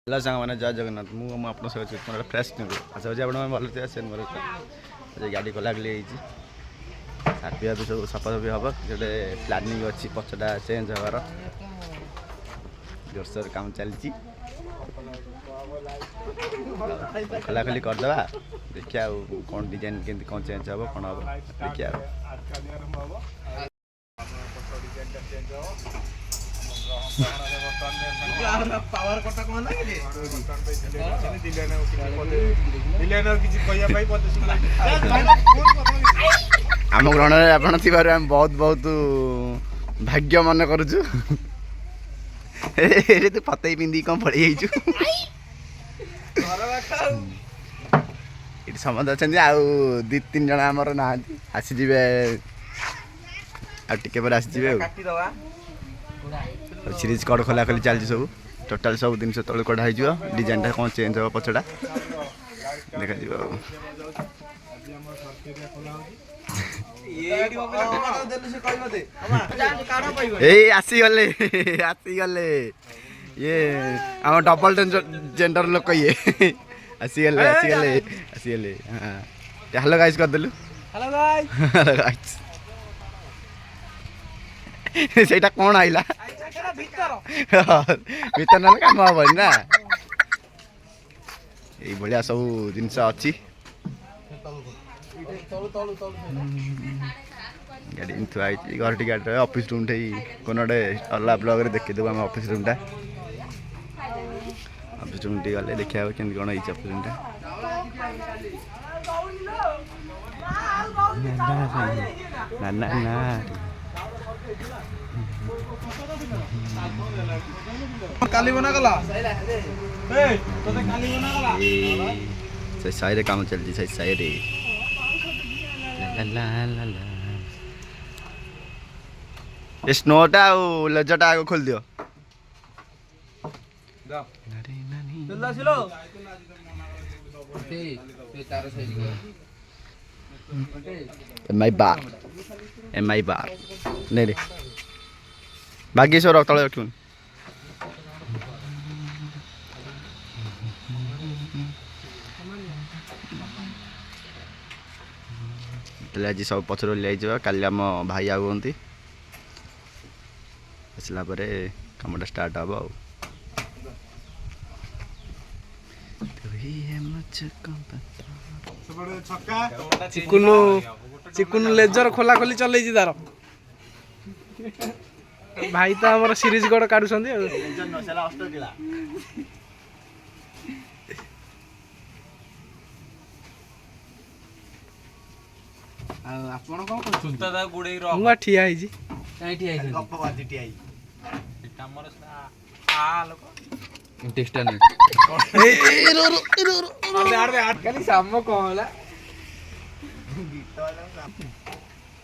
Hello सांग मैंने जय जगन्नाथ मुझे आप फ्रेश न्यूज आशा करी आप भल थे से मोर गाड़ी कलाकली साफिया भी सब सफासफी हम गोटे प्लानिंग अच्छी पछटा चेंज हबार जोरसोर काम चलती खलाखली करदे देखिए कौन डिजाइन के कौन चेंज हम कौन हम देखिए पावर कटा कौन आम ग्रहण में आप बहुत बहुत भाग्य मन करुचु तू फतेई पिंधि कौन पड़े समस्त अच्छा आउ दी तीन जन आमर ना आसीजे आटे पर आसीजे सीरीज कड़ खोला खोली चलती सब टोटाल सब जिन तले कढ़ाई डिजाइन कौन चेंज हम पछड़ा देखा आसीगले आसीगले ये आम डबल जेंडर लोक ये आसीगले आसीगले आसीगले हाँ हेलो गाइस करदेलु हेलो गाइस हेलो गाइस सेटा कौन आइला भीतर ना काम हम ना ये सब जिनस अच्छी गाड़ी थुआई घर टी गाड़ी ऑफिस रूम टे कौन गोटे अल्लाह ब्लॉग रे देखीदेव आम ऑफिस रूम टा ऑफिस रूम टी गले देखा केमती कौन ऑफिस रूम टा ना ना ना काली बना गला ए तोते काली बना गला से साइड काम चलती से साइड ला ला ला ला ये स्नोटा लेजरटा आगे खोल दियो जा चल सिलो तार साइड एम आई बार नहीं रे बाकी सब रख तले रखुन आज सब पचर लिया काली आम भाई आउंती आसला कमटा स्टार्ट हम चिकुनु चिकुनु लेजर खोला खोली चल तार भाई तो हमार सीरीज गड़ काटुं आपण कौन सुता गुड़े मुआ ठिया है जी कहीं ठिया है गपवादी टियाई हमर आ लोक टेस्ट नहीं ए रो रो रो रो खाली सामो कहला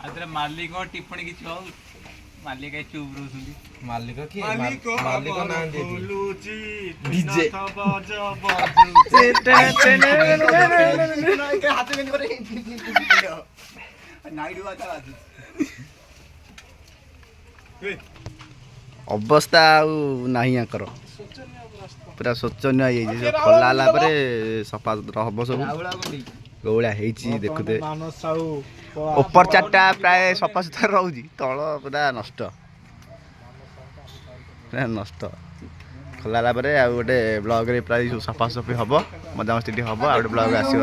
आदरे मालिक टिप्पणी किछ हो मालिक चुप रहउछुंदी मालिक की मालिक ना दे बोलुची डीजे हाथ में करे नाइडू आता अवस्था नहीं याकर पूरा शोचनीय खोला सफा सुतरा हम सब कौड़ा देखुते ऊपर चार्टा प्राय सफा सुतरा रोज तल पूरा नष्ट नष्ट खोला गोटे ब्लॉग रे प्राय सफा सफी हम मजामस्ती हम गोटे ब्लॉग आसो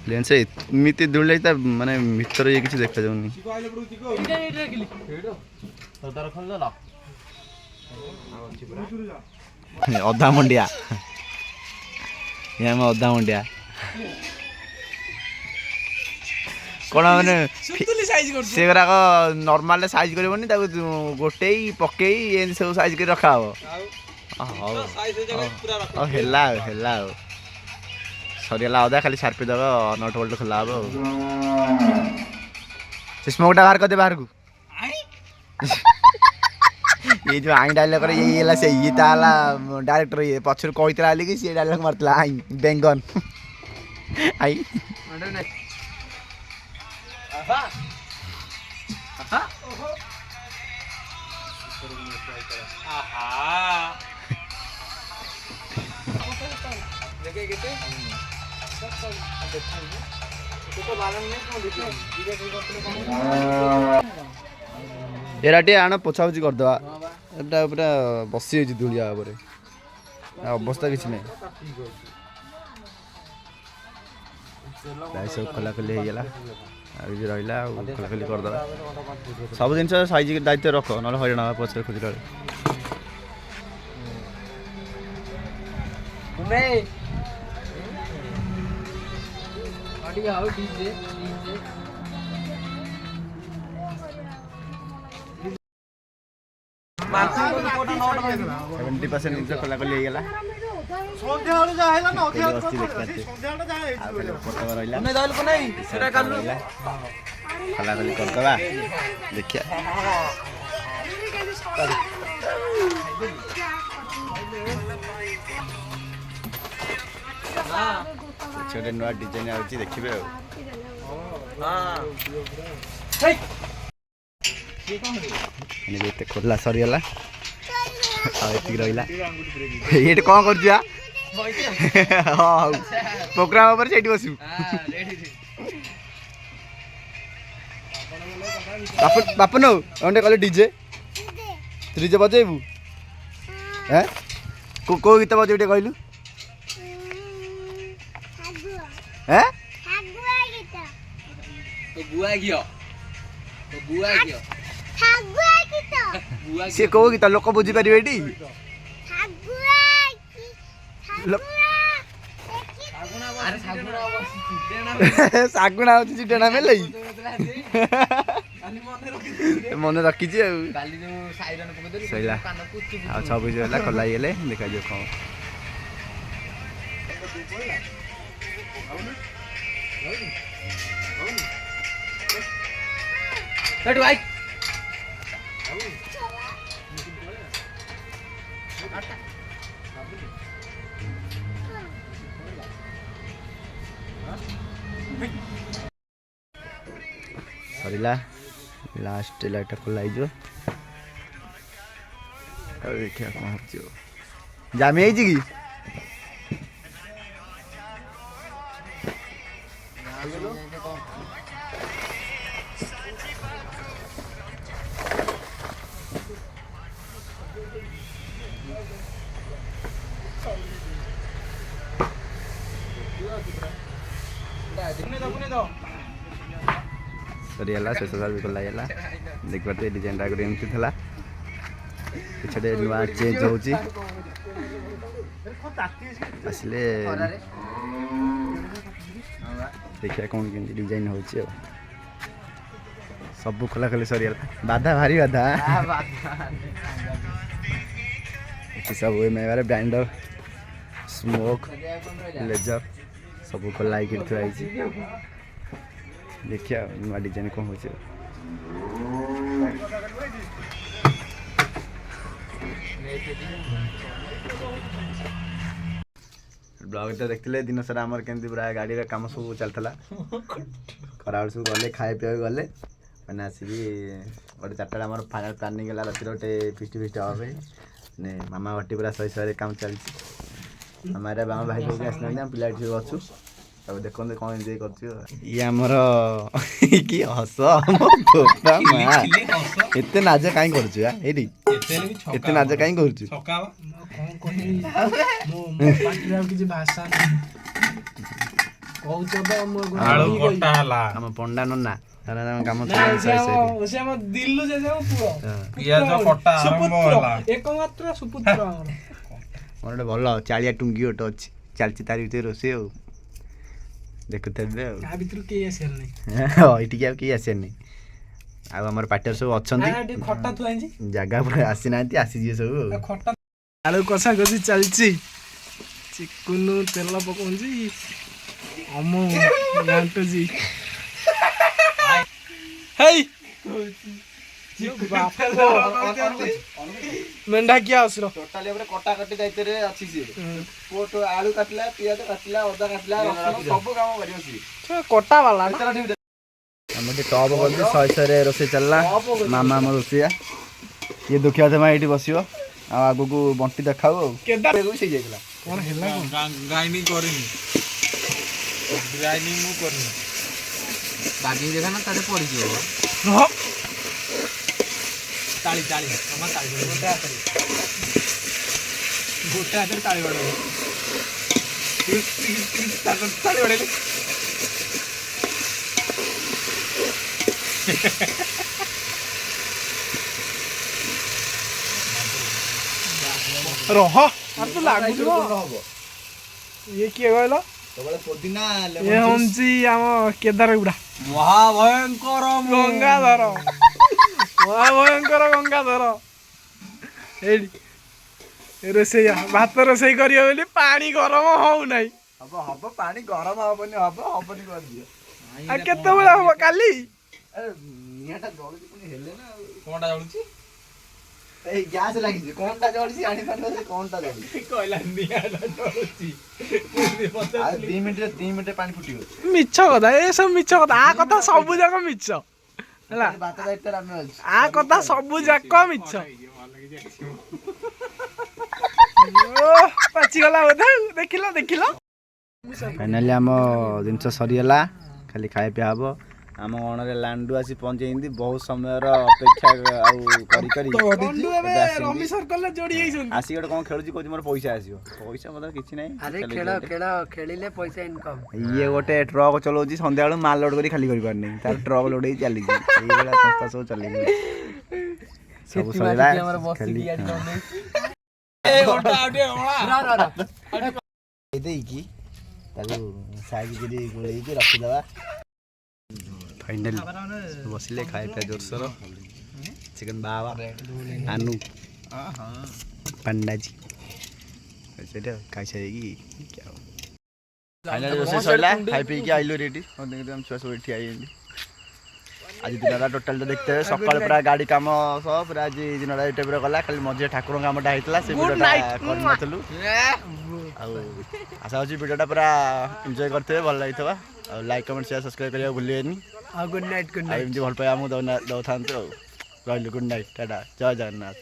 लेंस एमती दूर माने भीतर ये किसी देखा जाऊनी अधा मुंडिया अधा मुंडिया କ'ଣ ମାନେ ସୁତୁଲି ସାଇଜ କରୁଛୁ ସେଗୁଡ଼ାକ ନର୍ମାଲରେ ସାଇଜ୍ କରିବନି ତାକୁ ଗୋଟେଇ ପକେଇ ଏମିତି ସବୁ ସାଇଜ୍ କରି ରଖାହବ। ହଉ ହଉ ହେଲା ଆଉ ହେଲା ଆଉ ସରିଗଲା ଅଦା ଖାଲି ସାର୍ପି ଦେବ ନଟ ବୋଲ୍ଟ ଖୋଲା ହବ ଆଉ ସେ ସ୍ମୋକଟା ବାହାର କରିଦେ ବାହାରକୁ। ये जो आई डायलॉग करे ये ହେଲା ସେ ଇଏ ତା ହେଲା ଡାଇରେକ୍ଟର ଇଏ ପଛରୁ କହିଥିଲା ବୋଲି କି ସିଏ ଡାଇଲଗ ମାରଥିଲା ଆଇ ବେଙ୍ଗନ ଆଇ एरा टे आण पोछापुछी करदेवा एटा पूरा बसी होची धुलिया उपरे अवस्था किसी नहीं सब खोला खोली हो गला रहा खोला खोली करदेवा सब जिन साइज दायित्व रख ना हईराण पचर खोजला सेवेंटी परसेंट जिन खोला खोली हो गला खोला खोली करदवा देखिया छोटे नुआ डिजाइन आउची देखिबे एते खोला सरीगला रहा ये कौन कर प्रोग्राम पर से बसु बापन अंडे कहले डीजे डीजे बजेबू हैं को गीत बजेबू कहलु हैं सी कौ गीत लोक बुझी पारे शागुणा हो चिटेणा मेले मन रखी सैला सब है खोला ये देखा जो कौन सरीला लास्ट लाइट खोल देखिए कौन जामी है कि सरीगला शेष साल भी खोला देख पारे डिजाइन टाइम एमती था पिछड़े नुआ चेंज हो आसले देखिए कौन के डिजाइन हो सब खोला खोली सरीगला बाधा भारी बाधा सब मेरे ब्रांडर स्मोक लेजर सब खोला देखिए नुआ डिजाइन कौन हो ब्लॉग तो देखते दिन सारा आमर केमती पूरा गाड़ी काम सब चलता खरा सब गले खाए पीए गले मैंने आसिक गोटे 4टा आम फाइनाल प्लानिंग है रातिर गोटे फिस्ट फिस्ट हाँ ने मामा घटी पूरा शहे शहे काम चलती मामा मामा भाई कहीं आसना पिला अच्छु अब देखते कौन एंजय कर कि हस एत नाज कहीं कर नाज कहीं कर पंडा नना काम मोर भल चालिया टुंगी गोटे अच्छी चलती तार भर रोसे ଦେଖୁଥିବେ ଆଉ ତା ଭିତରୁ କେହି ଆସିବାର ନାହିଁ ଏଇଠିକି ଆଉ କେହି ଆସିବାର ନାହିଁ ଆଉ ଆମର ପାର୍ଟିର ସବୁ ଅଛନ୍ତି ଟିକେ ଖଟା ଥୁଆ ହେଇଛି ଜାଗା ପୁରା ଆସିନାହାନ୍ତି ଆସିଯିବେ ସବୁ ଆଉ ଖଟା ଆଳୁ କଷା କଷି ଚାଲିଛି ଚିକୁନୁ ତେଲ ପକଉଛି ଅମୁ ଘାଣ୍ଟୁଛି ହେଇ ମେଣ୍ଢା କିଏ ଆସୁର ଟୋଟାଲି ଉପରେ କଟାକଟି ଦାୟିତ୍ୱରେ ଅଛି ସିଏ ପୋଟ ଆଳୁ କାଟିଲା ପିଆଜ କାଟିଲା ଅଦା କାଟିଲା ରସୁଣ ସବୁ କାମ କରିବ ସିଏ କଟା ବାଲା ଆମର ଟିକେ ଟପ୍ କରିଛି 100 ରୋଷେଇ ଚାଲିଲା ମାମା ଆମ ରୋଷେଇଆ ଇଏ ଦୁଃଖିଆ ଥମା ଏଇଠି ବସିବ ଆଉ ଆଗକୁ ବଣ୍ଟି ଦେଖାଉ ଆଉ ସେଇ ଯାଇଥିଲା କଣ ହେଲା ଗ୍ରାଇଣ୍ଡିଂ କରିନି ଗ୍ରାଇଣ୍ଡିଂ ମୁଁ କରିନି ବାଗେଇ ଦେଖା ନା ତାରେ ପଡ଼ିଯିବ ତାଳି ତାଳି ଜମା ତାଳି ଗୋଟେ ହାତରେ ତାଳି ବାଡ଼େଇବ ତାଳି ବାଡ଼େଇଲେ ରହ ଆରେ ତ ଲାଗୁଛି ଇଏ କିଏ କହିଲ ଇଏ ହଉଛି ଆମ କେଦାର ଗୁଡା ମହାଭୟଙ୍କର ଗଙ୍ଗାଧର ମହାଭୟଙ୍କର ଗଙ୍ଗାଧର ଏଇଠି ରୋଷେଇଆ ଭାତ ରୋଷେଇ କରିବ ବୋଲି ପାଣି ଗରମ ହଉନାହିଁ ହବ ହବ ପାଣି ଗରମ ହବନି ହବନି କରିଦିଅ ଆଉ କେତେବେଳେ ହବ କାଲି ନିଆଁଟା ଜଳୁଛି ପୁଣି ହେଲେ ନା ଆଉ କଣଟା ଜଳୁଛି ଏଇ ଗ୍ୟାସ୍ ଲାଗିଛି କଣଟା ଜଳୁଛି ଜାଣିପାରୁନ କଣଟା ଜଳୁଛି କହିଲା ନିଆଁଟା ଜଳୁଛି ଆଉ 2 ମିନିଟରେ ପାଣି ଫୁଟିବ ମିଛ କଥା ଏସବୁ ମିଛ କଥା ଆ କଥା ସବୁ ଯାକ ମିଛ ହେଲା ଭାତ ଦାୟିତ୍ୱରେ ଆମେ ଅଛୁ ଆ କଥା ସବୁ ଯାକ ମିଛ ପାଚିଗଲା ବୋଧେ ଦେଖିଲ ଫାଇନାଲି ଆମ ଜିନିଷ ସରିଗଲା ଖାଲି ଖାଇବା ପିଇବା ହବ ଆମ ଗଣରେ ଲାଣ୍ଡୁ ଆସି ପହଞ୍ଚେଇନ୍ତି ବହୁତ ସମୟର ଅପେକ୍ଷା ଆଉ କରି ଆସିକି ଗୋଟେ କଣ ଖେଳୁଛି କହୁଛି ମୋର ପଇସା ଆସିବ ପଇସା ମଧ୍ୟ କିଛି ନାହିଁ ଖେଳିଲେ ପଇସା ଇନକମ୍ ଇଏ ଗୋଟେ ଟ୍ରକ୍ ଚଲାଉଛି ସନ୍ଧ୍ୟାବେଳୁ ମାଲ ଲୋଡ୍ କରି ଖାଲି କରିପାରୁନି ତାର ଟ୍ରକ୍ ଲୋଡ୍ ହେଇ ଚାଲିଛି ଏଇଭଳିଆ ସଂସ୍ଥା ସବୁ ଚାଲିଛି ସବୁ ସରିଲା ଦେଇକି ତାକୁ ସାଇଜ୍ କରି ଗୋଳେଇକି ରଖିଦେବା ଫାଇନାଲି ବସିଲେ ଖାଇବା ଜୋରସୋର ଚିକେନ ବାବା ଆନୁ ପାଣ୍ଡାଜୀ ସେଇଟା ଖାଇସାରିକି ଫାଇନାଲି ରୋଷେଇ ସରିଲା ଖାଇ ପିଇକି ଆଇଲୁ ରେଡ଼ି ଆମ ଛୁଆ ସବୁ ଏଠି ଆଇଛନ୍ତି ଆଜି ଦିନଟା ଟୋଟାଲ ତ ଦେଖିଥିବେ ସକାଳେ ପୁରା ଗାଡ଼ି କାମ ସହ ପୁରା ଆଜି ଦିନଟା ଏଇ ଟାଇପ୍ର ଗଲା ଖାଲି ମଝିରେ ଠାକୁରଙ୍କ କାମଟା ହେଇଥିଲା ସେ ଭିଡ଼ିଓଟା କରିନଥିଲୁ ଆଉ ଆଶା ହେଉଛି ଭିଡ଼ିଓଟା ପୁରା ଏନ୍ଜୟ କରିଥିବେ ଭଲ ଲାଗିଥିବ ଆଉ ଲାଇକ୍ କମେଣ୍ଟ ସେୟାର ସବସ୍କ୍ରାଇବ୍ କରିବାକୁ ଭୁଲିବେନି ଆଉ ଗୁଡ୍ ନାଇଟ୍ ଆଉ ଏମିତି ଭଲ ପାଇବା ଆମକୁ ଦେଉଥାନ୍ତୁ ଆଉ ରହିଲୁ ଗୁଡ୍ ନାଇଟ୍ ଟାଟା ଜୟ ଜଗନ୍ନାଥ।